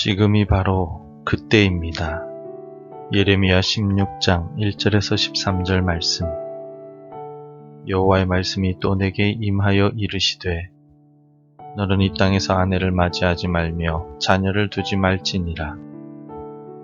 지금이 바로 그때입니다. 예레미야 16장 1절에서 13절 말씀. 여호와의 말씀이 또 내게 임하여 이르시되 너는 이 땅에서 아내를 맞이하지 말며 자녀를 두지 말지니라.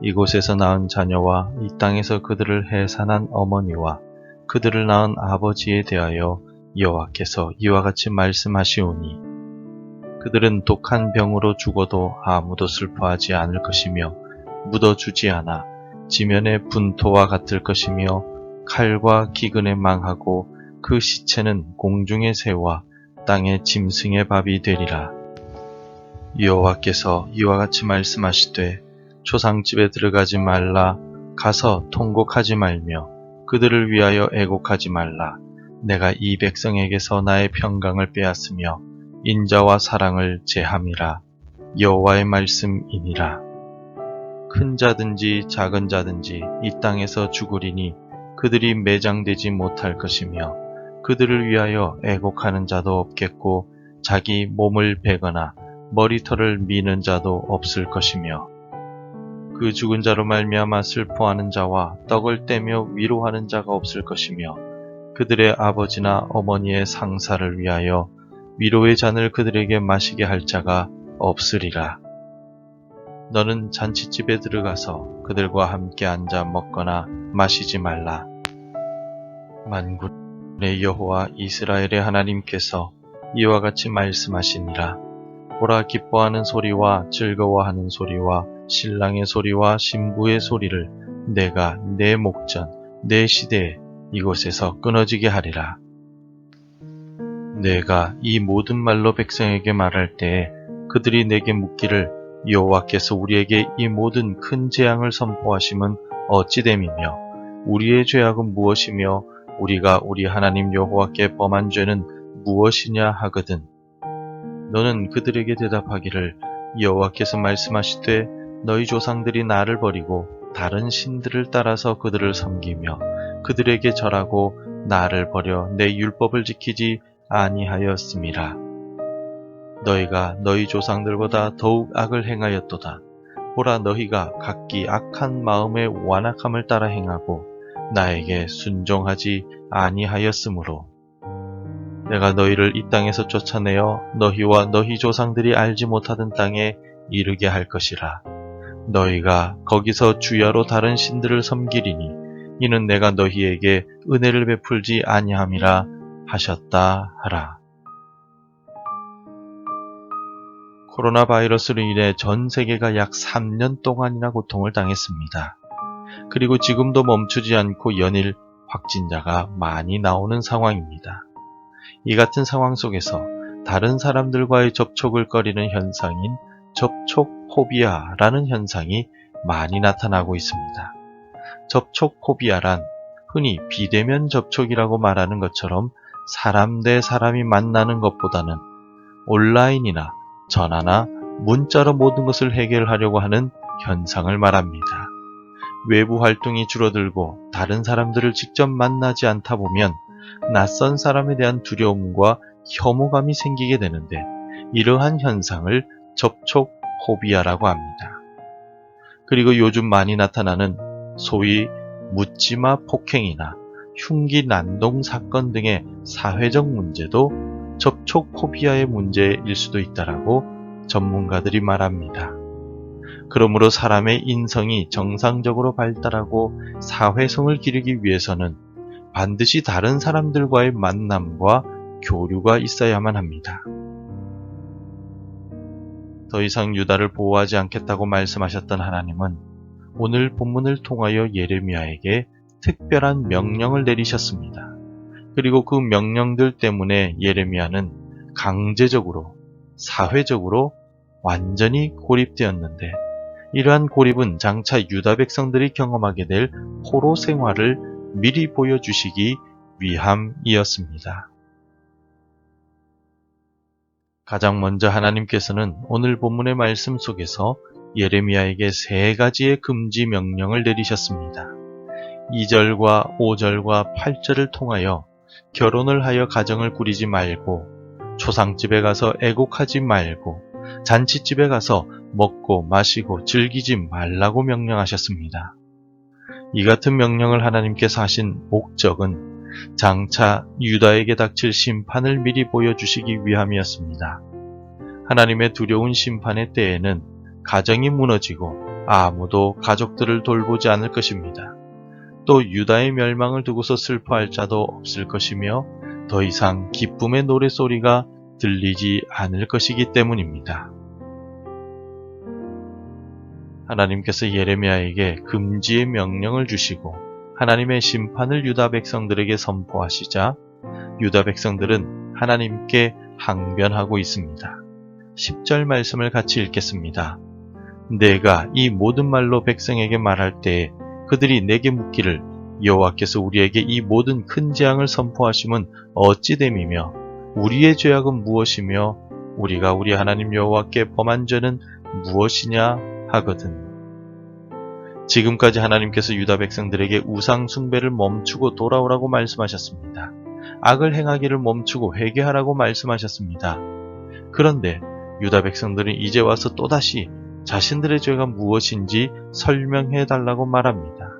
이곳에서 낳은 자녀와 이 땅에서 그들을 해산한 어머니와 그들을 낳은 아버지에 대하여 여호와께서 이와 같이 말씀하시오니 그들은 독한 병으로 죽어도 아무도 슬퍼하지 않을 것이며 묻어주지 않아 지면의 분토와 같을 것이며 칼과 기근에 망하고 그 시체는 공중의 새와 땅의 짐승의 밥이 되리라. 여호와께서 이와 같이 말씀하시되 조상집에 들어가지 말라. 가서 통곡하지 말며 그들을 위하여 애곡하지 말라. 내가 이 백성에게서 나의 평강을 빼앗으며 인자와 사랑을 제함이라. 여호와의 말씀이니라. 큰 자든지 작은 자든지 이 땅에서 죽으리니 그들이 매장되지 못할 것이며 그들을 위하여 애곡하는 자도 없겠고 자기 몸을 베거나 머리털을 미는 자도 없을 것이며 그 죽은 자로 말미암아 슬퍼하는 자와 떡을 떼며 위로하는 자가 없을 것이며 그들의 아버지나 어머니의 상사를 위하여 위로의 잔을 그들에게 마시게 할 자가 없으리라. 너는 잔치집에 들어가서 그들과 함께 앉아 먹거나 마시지 말라. 만군의 여호와 이스라엘의 하나님께서 이와 같이 말씀하시니라. 보라, 기뻐하는 소리와 즐거워하는 소리와 신랑의 소리와 신부의 소리를 내가 내 목전 내 시대에 이곳에서 끊어지게 하리라. 내가 이 모든 말로 백성에게 말할 때에 그들이 내게 묻기를 여호와께서 우리에게 이 모든 큰 재앙을 선포하심은 어찌 됨이며 우리의 죄악은 무엇이며 우리가 우리 하나님 여호와께 범한 죄는 무엇이냐 하거든. 너는 그들에게 대답하기를 여호와께서 말씀하시되 너희 조상들이 나를 버리고 다른 신들을 따라서 그들을 섬기며 그들에게 절하고 나를 버려 내 율법을 지키지 아니하였음이라. 너희가 너희 조상들보다 더욱 악을 행하였도다. 보라, 너희가 각기 악한 마음의 완악함을 따라 행하고 나에게 순종하지 아니하였으므로 내가 너희를 이 땅에서 쫓아내어 너희와 너희 조상들이 알지 못하던 땅에 이르게 할 것이라. 너희가 거기서 주야로 다른 신들을 섬기리니 이는 내가 너희에게 은혜를 베풀지 아니함이라 하셨다 하라. 코로나 바이러스로 인해 전 세계가 약 3년 동안이나 고통을 당했습니다. 그리고 지금도 멈추지 않고 연일 확진자가 많이 나오는 상황입니다. 이 같은 상황 속에서 다른 사람들과의 접촉을 꺼리는 현상인 접촉 포비아라는 현상이 많이 나타나고 있습니다. 접촉 포비아란 흔히 비대면 접촉이라고 말하는 것처럼 사람 대 사람이 만나는 것보다는 온라인이나 전화나 문자로 모든 것을 해결하려고 하는 현상을 말합니다. 외부 활동이 줄어들고 다른 사람들을 직접 만나지 않다 보면 낯선 사람에 대한 두려움과 혐오감이 생기게 되는데 이러한 현상을 접촉 포비아라고 합니다. 그리고 요즘 많이 나타나는 소위 묻지마 폭행이나 흉기 난동 사건 등의 사회적 문제도 접촉 포비아의 문제일 수도 있다라고 전문가들이 말합니다. 그러므로 사람의 인성이 정상적으로 발달하고 사회성을 기르기 위해서는 반드시 다른 사람들과의 만남과 교류가 있어야만 합니다. 더 이상 유다를 보호하지 않겠다고 말씀하셨던 하나님은 오늘 본문을 통하여 예레미야에게 특별한 명령을 내리셨습니다. 그리고 그 명령들 때문에 예레미야는 강제적으로, 사회적으로 완전히 고립되었는데 이러한 고립은 장차 유다 백성들이 경험하게 될 포로 생활을 미리 보여주시기 위함이었습니다. 가장 먼저 하나님께서는 오늘 본문의 말씀 속에서 예레미야에게 3가지의 금지 명령을 내리셨습니다. 2절과 5절과 8절을 통하여 결혼을 하여 가정을 꾸리지 말고, 초상집에 가서 애곡하지 말고, 잔치집에 가서 먹고 마시고 즐기지 말라고 명령하셨습니다. 이 같은 명령을 하나님께서 하신 목적은 장차 유다에게 닥칠 심판을 미리 보여주시기 위함이었습니다. 하나님의 두려운 심판의 때에는 가정이 무너지고 아무도 가족들을 돌보지 않을 것입니다. 또 유다의 멸망을 두고서 슬퍼할 자도 없을 것이며 더 이상 기쁨의 노래소리가 들리지 않을 것이기 때문입니다. 하나님께서 예레미야에게 금지의 명령을 주시고 하나님의 심판을 유다 백성들에게 선포하시자 유다 백성들은 하나님께 항변하고 있습니다. 10절 말씀을 같이 읽겠습니다. 내가 이 모든 말로 백성에게 말할 때에 그들이 내게 묻기를 여호와께서 우리에게 이 모든 큰 재앙을 선포하심은 어찌 됨이며 우리의 죄악은 무엇이며 우리가 우리 하나님 여호와께 범한 죄는 무엇이냐 하거든. 지금까지 하나님께서 유다 백성들에게 우상 숭배를 멈추고 돌아오라고 말씀하셨습니다. 악을 행하기를 멈추고 회개하라고 말씀하셨습니다. 그런데 유다 백성들은 이제 와서 또다시 자신들의 죄가 무엇인지 설명해 달라고 말합니다.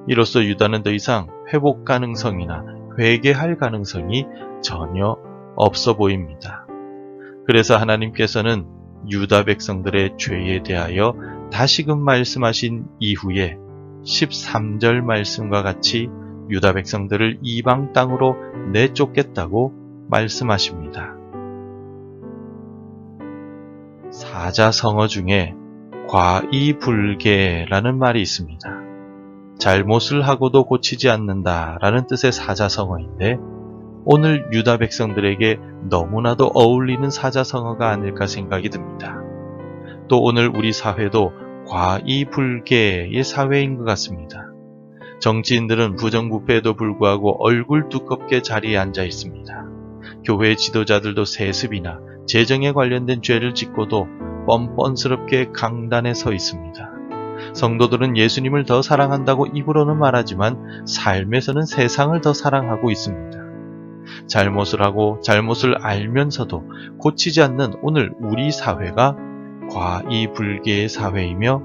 이로써 유다는 더 이상 회복 가능성이나 회개할 가능성이 전혀 없어 보입니다. 그래서 하나님께서는 유다 백성들의 죄에 대하여 다시금 말씀하신 이후에 13절 말씀과 같이 유다 백성들을 이방 땅으로 내쫓겠다고 말씀하십니다. 사자성어 중에 과이불개라는 말이 있습니다. 잘못을 하고도 고치지 않는다라는 뜻의 사자성어인데 오늘 유다 백성들에게 너무나도 어울리는 사자성어가 아닐까 생각이 듭니다. 또 오늘 우리 사회도 과이불개의 사회인 것 같습니다. 정치인들은 부정부패에도 불구하고 얼굴 두껍게 자리에 앉아 있습니다. 교회 지도자들도 세습이나 재정에 관련된 죄를 짓고도 뻔뻔스럽게 강단에 서 있습니다. 성도들은 예수님을 더 사랑한다고 입으로는 말하지만 삶에서는 세상을 더 사랑하고 있습니다. 잘못을 하고 잘못을 알면서도 고치지 않는 오늘 우리 사회가 과이불개의 사회이며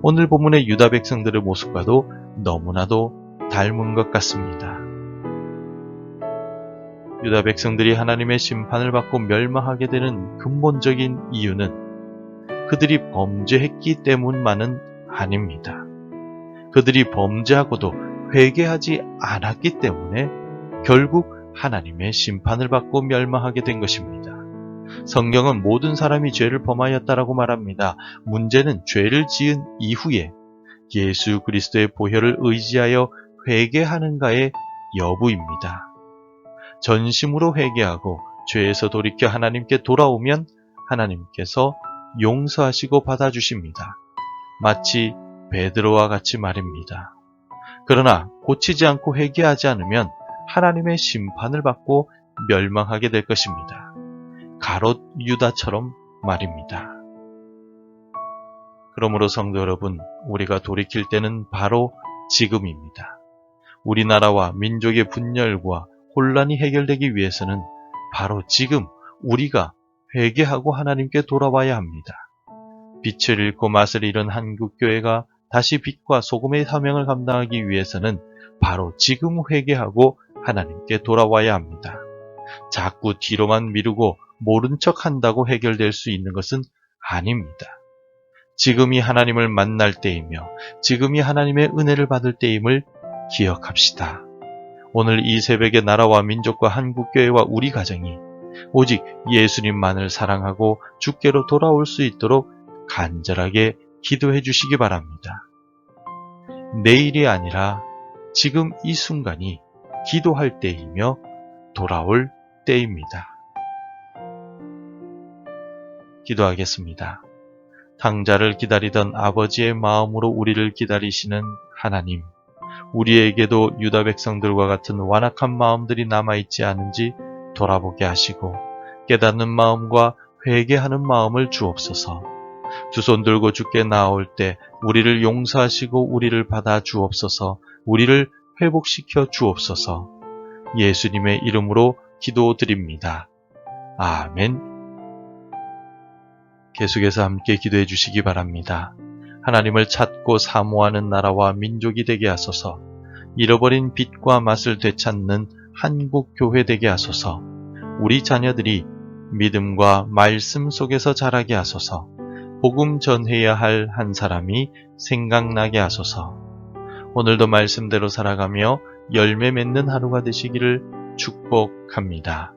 오늘 본문의 유다 백성들의 모습과도 너무나도 닮은 것 같습니다. 유다 백성들이 하나님의 심판을 받고 멸망하게 되는 근본적인 이유는 그들이 범죄했기 때문만은 아닙니다. 그들이 범죄하고도 회개하지 않았기 때문에 결국 하나님의 심판을 받고 멸망하게 된 것입니다. 성경은 모든 사람이 죄를 범하였다라고 말합니다. 문제는 죄를 지은 이후에 예수 그리스도의 보혈을 의지하여 회개하는가의 여부입니다. 전심으로 회개하고 죄에서 돌이켜 하나님께 돌아오면 하나님께서 용서하시고 받아주십니다. 마치 베드로와 같이 말입니다. 그러나 고치지 않고 회개하지 않으면 하나님의 심판을 받고 멸망하게 될 것입니다. 가롯 유다처럼 말입니다. 그러므로 성도 여러분, 우리가 돌이킬 때는 바로 지금입니다. 우리나라와 민족의 분열과 혼란이 해결되기 위해서는 바로 지금 우리가 회개하고 하나님께 돌아와야 합니다. 빛을 잃고 맛을 잃은 한국교회가 다시 빛과 소금의 사명을 감당하기 위해서는 바로 지금 회개하고 하나님께 돌아와야 합니다. 자꾸 뒤로만 미루고 모른 척 한다고 해결될 수 있는 것은 아닙니다. 지금이 하나님을 만날 때이며 지금이 하나님의 은혜를 받을 때임을 기억합시다. 오늘 이 새벽에 나라와 민족과 한국교회와 우리 가정이 오직 예수님만을 사랑하고 주께로 돌아올 수 있도록 간절하게 기도해 주시기 바랍니다. 내일이 아니라 지금 이 순간이 기도할 때이며 돌아올 때입니다. 기도하겠습니다. 탕자를 기다리던 아버지의 마음으로 우리를 기다리시는 하나님, 우리에게도 유다 백성들과 같은 완악한 마음들이 남아있지 않은지 돌아보게 하시고 깨닫는 마음과 회개하는 마음을 주옵소서. 두 손 들고 주께 나아올 때 우리를 용서하시고 우리를 받아 주옵소서. 우리를 회복시켜 주옵소서. 예수님의 이름으로 기도드립니다. 아멘. 계속해서 함께 기도해 주시기 바랍니다. 하나님을 찾고 사모하는 나라와 민족이 되게 하소서. 잃어버린 빛과 맛을 되찾는 한국 교회 되게 하소서. 우리 자녀들이 믿음과 말씀 속에서 자라게 하소서. 복음 전해야 할 한 사람이 생각나게 하소서. 오늘도 말씀대로 살아가며 열매 맺는 하루가 되시기를 축복합니다.